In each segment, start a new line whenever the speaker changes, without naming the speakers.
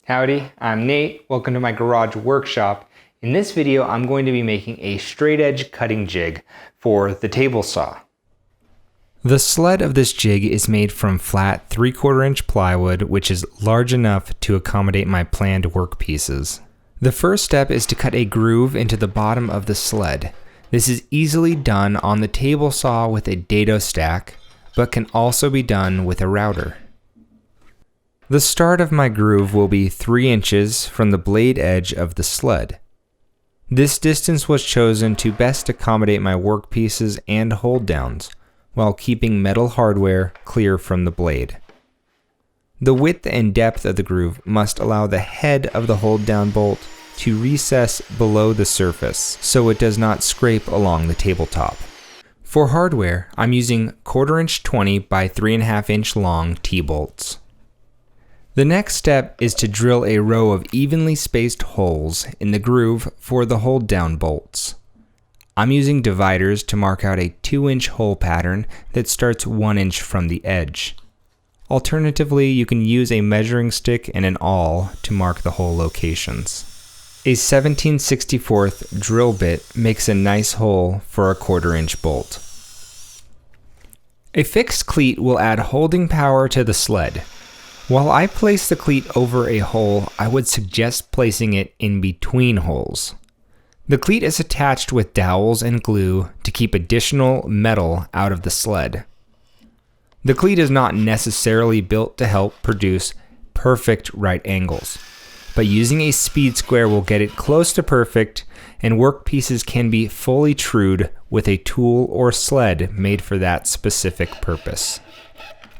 Howdy, I'm Nate. Welcome to my garage workshop. In this video, I'm going to be making a straight edge cutting jig for the table saw. The sled of this jig is made from flat 3/4 inch plywood, which is large enough to accommodate my planned workpieces. The first step is to cut a groove into the bottom of the sled. This is easily done on the table saw with a dado stack, but can also be done with a router. The start of my groove will be 3 inches from the blade edge of the sled. This distance was chosen to best accommodate my workpieces and hold downs, while keeping metal hardware clear from the blade. The width and depth of the groove must allow the head of the hold down bolt to recess below the surface so it does not scrape along the tabletop. For hardware, I'm using 1/4 inch 20 by 3.5 inch long T-bolts. The next step is to drill a row of evenly spaced holes in the groove for the hold down bolts. I'm using dividers to mark out a 2-inch hole pattern that starts 1 inch from the edge. Alternatively, you can use a measuring stick and an awl to mark the hole locations. A 17/64 drill bit makes a nice hole for a 1/4 inch bolt. A fixed cleat will add holding power to the sled. While I place the cleat over a hole, I would suggest placing it in between holes. The cleat is attached with dowels and glue to keep additional metal out of the sled. The cleat is not necessarily built to help produce perfect right angles, but using a speed square will get it close to perfect, and workpieces can be fully trued with a tool or sled made for that specific purpose.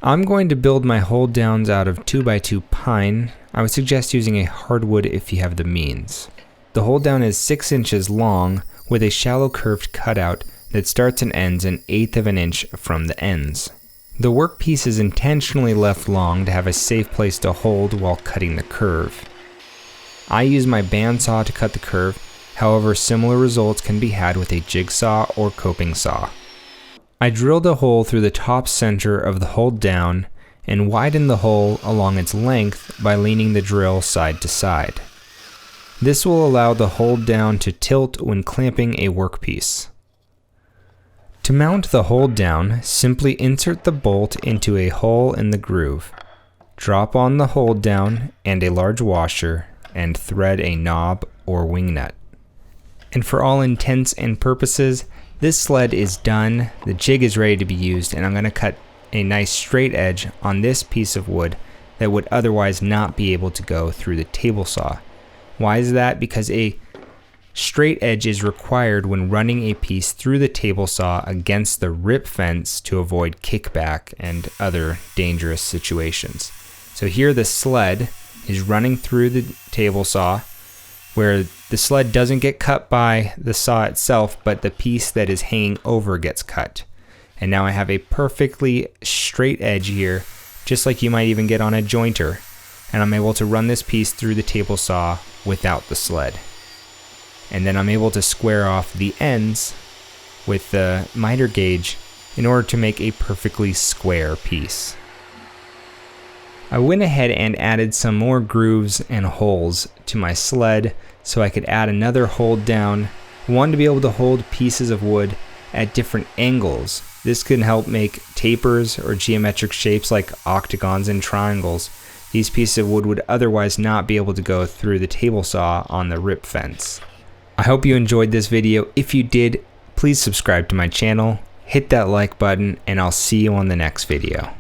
I'm going to build my hold downs out of 2x2 pine. I would suggest using a hardwood if you have the means. The hold down is 6 inches long with a shallow curved cutout that starts and ends 1/8 of an inch from the ends. The workpiece is intentionally left long to have a safe place to hold while cutting the curve. I use my bandsaw to cut the curve, however similar results can be had with a jigsaw or coping saw. I drilled a hole through the top center of the hold down and widened the hole along its length by leaning the drill side to side. This will allow the hold down to tilt when clamping a workpiece. To mount the hold down, simply insert the bolt into a hole in the groove. Drop on the hold down and a large washer and thread a knob or wing nut. And for all intents and purposes, this sled is done, the jig is ready to be used, and I'm going to cut a nice straight edge on this piece of wood that would otherwise not be able to go through the table saw. Why is that? Because a straight edge is required when running a piece through the table saw against the rip fence to avoid kickback and other dangerous situations. So here the sled is running through the table saw, where the sled doesn't get cut by the saw itself, but the piece that is hanging over gets cut. And now I have a perfectly straight edge here, just like you might even get on a jointer. And I'm able to run this piece through the table saw without the sled. And then I'm able to square off the ends with the miter gauge in order to make a perfectly square piece. I went ahead and added some more grooves and holes to my sled so I could add another hold down. I wanted to be able to hold pieces of wood at different angles. This can help make tapers or geometric shapes like octagons and triangles. These pieces of wood would otherwise not be able to go through the table saw on the rip fence. I hope you enjoyed this video. If you did, please subscribe to my channel, hit that like button, and I'll see you on the next video.